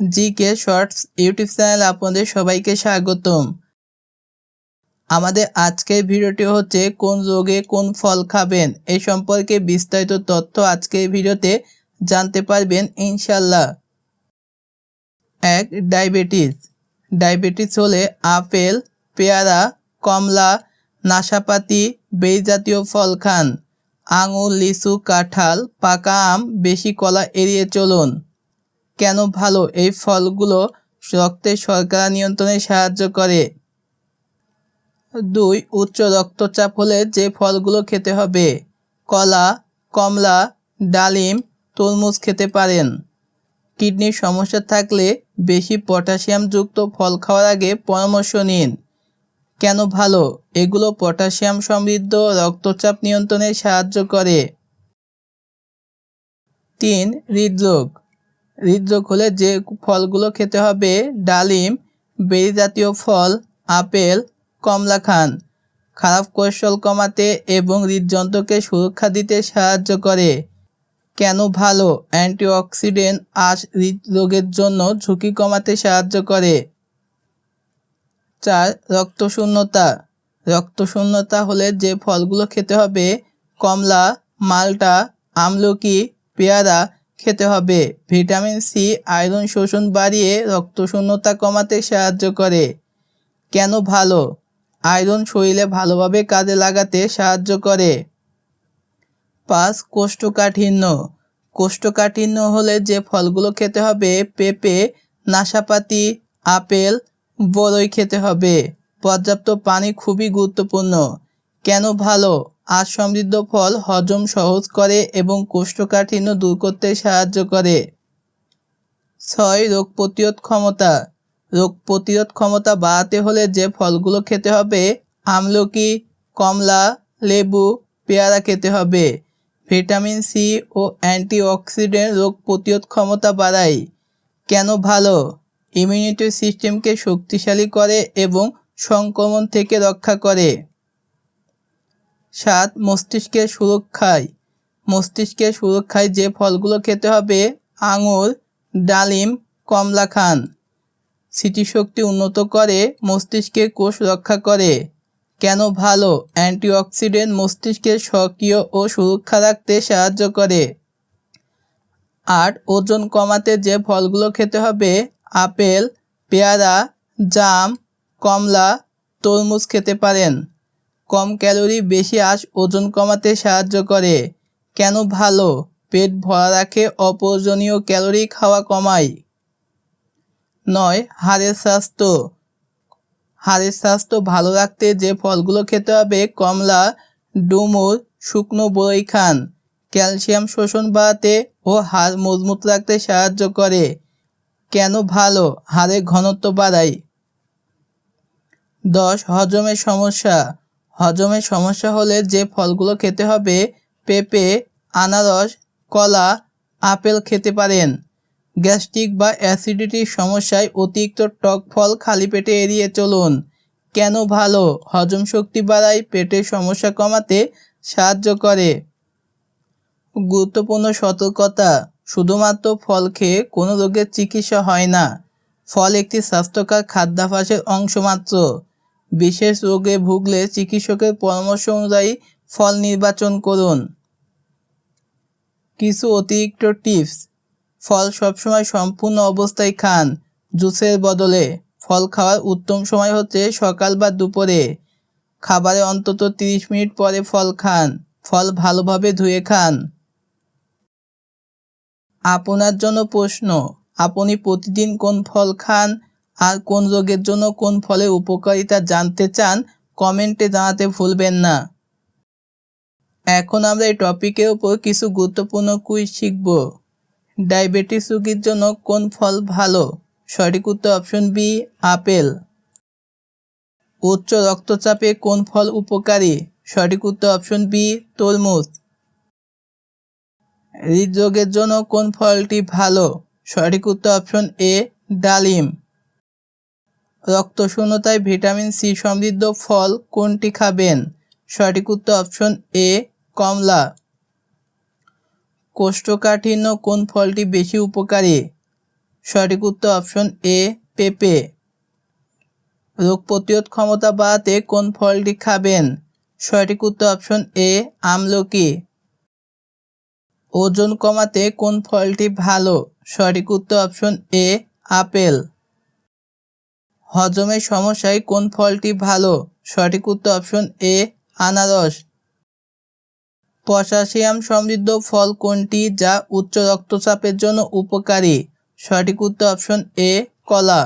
GK shorts YouTube চ্যানেলে আপনাদের সবাইকে স্বাগতম। আমাদের আজকের ভিডিওটি হচ্ছে কোন রোগে কোন ফল খাবেন এই সম্পর্কে বিস্তারিত তথ্য আজকের ভিডিওতে জানতে পারবেন ইনশাল্লাহ। 1. ডায়াবেটিস হলে আপেল, পেয়ারা, কমলা, নাশপাতি, বেরি জাতীয় ফল খান। আঙুর, লিচু, কাঁঠাল, পাকা আম, বেশি কলা এড়িয়ে চলুন। কেন ভালো? এই ফলগুলো রক্তের শর্করা নিয়ন্ত্রণে সাহায্য করে। 2. উচ্চ রক্তচাপ হলে যে ফলগুলো খেতে হবে: কলা, কমলা, ডালিম, তরমুজ খেতে পারেন। কিডনির সমস্যা থাকলে বেশি পটাশিয়ামযুক্ত ফল খাওয়ার আগে পরামর্শ নিন। কেন ভালো? এগুলো পটাশিয়াম সমৃদ্ধ, রক্তচাপ নিয়ন্ত্রণে সাহায্য করে। 3. হৃদরোগ হলে যে ফলগুলো খেতে হবে: ডালিম, বেরি জাতীয় ফল, আপেল, কমলা খান। খারাপ কোলেস্টেরল কমাতে এবং হৃদযন্ত্রকে সুরক্ষা দিতে সাহায্য করে। কেন ভালো? অ্যান্টিঅক্সিডেন্ট আঁশ হৃদরোগের জন্য ঝুঁকি কমাতে সাহায্য করে। 4. রক্তশূন্যতা হলে যে ফলগুলো খেতে হবে: কমলা, মাল্টা, আমলকি, পেয়ারা খেতে হবে। ভিটামিন সি আয়রন শোষণ বাড়িয়ে রক্তশূন্যতা কমাতে সাহায্য করে। কেন ভালো? আয়রন শরীরে ভালোভাবে কাজে লাগাতে সাহায্য করে। 5. কোষ্ঠকাঠিন্য হলে যে ফলগুলো খেতে হবে: পেঁপে, নাশপাতি, আপেল, বরই খেতে হবে। পর্যাপ্ত পানি খুবই গুরুত্বপূর্ণ। কেন ভালো? আঁশ সমৃদ্ধ ফল হজম সহজ করে এবং কোষ্ঠকাঠিন্য দূর করতে সাহায্য করে। 6. রোগ প্রতিরোধ ক্ষমতা বাড়াতে হলে যে ফলগুলো খেতে হবে: আমলকি, কমলা, লেবু, পেয়ারা খেতে হবে। ভিটামিন সি ও অ্যান্টিঅক্সিডেন্ট রোগ প্রতিরোধ ক্ষমতা বাড়ায়। কেন ভালো? ইমিউনিটি সিস্টেমকে শক্তিশালী করে এবং সংক্রমণ থেকে রক্ষা করে। 7. মস্তিষ্কের সুরক্ষায় যে ফলগুলো খেতে হবে: আঙুর, ডালিম, কমলা খান। স্মৃতিশক্তি উন্নত করে, মস্তিষ্কের কোষ রক্ষা করে। কেন ভালো? অ্যান্টিঅক্সিডেন্ট মস্তিষ্কের সক্রিয় ও সুরক্ষা রাখতে সাহায্য করে। 8. ওজন কমাতে যে ফলগুলো খেতে হবে: আপেল, পেয়ারা, জাম, কমলা, তরমুজ খেতে পারেন। কম ক্যালোরি, বেশি আঁশ ওজন কমাতে সাহায্য করে। কেন ভালো? পেট ভরা রাখে, অপ্রয়োজনীয় ক্যালোরি খাওয়া কমায়। 9. হাড়ের স্বাস্থ্য ভালো রাখতে যে ফলগুলো খেতে হবে: কমলা, ডুমুর, শুকনো বরই খান। ক্যালসিয়াম শোষণ বাড়াতে ও হাড় মজবুত রাখতে সাহায্য করে। কেন ভালো? হাড়ের ঘনত্ব বাড়ায়। 10. হজমের সমস্যা হলে যে ফলগুলো খেতে হবে: পেঁপে, আনারস, কলা, আপেল খেতে পারেন। গ্যাস্ট্রিক বা অ্যাসিডিটির সমস্যায় অতিরিক্ত টক ফল খালি পেটে এড়িয়ে চলুন। কেন ভালো? হজম শক্তি বাড়ায়, পেটের সমস্যা কমাতে সাহায্য করে। গুরুত্বপূর্ণ সতর্কতা: শুধুমাত্র ফল খেয়ে কোনো রোগের চিকিৎসা হয় না। ফল একটি স্বাস্থ্যকর খাদ্যাভ্যাসের অংশ মাত্র। বিশেষ রোগে ভুগলে চিকিৎসকের পরামর্শ অনুযায়ী ফল নির্বাচন করুন। কিছু অতিরিক্ত টিপস: ফল সবসময় সম্পূর্ণ অবস্থায় খান, জুসের বদলে। ফল খাওয়ার উত্তম সময় হচ্ছে সকাল বা দুপুরে। খাবারের অন্তত 30 মিনিট পরে ফল খান। ফল ভালোভাবে ধুয়ে খান। আপনার জন্য প্রশ্ন: আপনি প্রতিদিন কোন ফল খান আর কোন রোগের জন্য কোন ফলের উপকারিতা জানতে চান কমেন্টে জানাতে ভুলবেন না। এখন আমরা এই টপিকের উপর কিছু গুরুত্বপূর্ণ কুইজ শিখব। ডায়াবেটিস রোগীর জন্য কোন ফল ভালো? সঠিক উত্তর অপশন বি, আপেল। উচ্চ রক্তচাপে কোন ফল উপকারী? সঠিক উত্তর অপশন বি, তরমুজ। হৃদরোগের জন্য কোন ফলটি ভালো? সঠিক উত্তর অপশন এ, ডালিম। রক্তশূন্যতায় ভিটামিন সি সমৃদ্ধ ফল কোনটি খাবেন? সঠিক উত্তর অপশন এ, কমলা। কোষ্ঠকাঠিন্য কোন ফলটি বেশি উপকারী? সঠিক উত্তর অপশন এ পেঁপে। রোগ প্রতিরোধ ক্ষমতা বাড়াতে কোন ফলটি খাবেন? সঠিক উত্তর অপশন এ আমলকি। ওজন কমাতে কোন ফলটি ভালো? সঠিক উত্তর অপশন এ আপেল। হজমের সমস্যায় কোন ফলটি ভালো? সঠিক উত্তর অপশন এ আনারস। পটাশিয়াম সমৃদ্ধ ফল কোনটি যা উচ্চ রক্তচাপের জন্য উপকারী? সঠিক উত্তর অপশন এ কলা।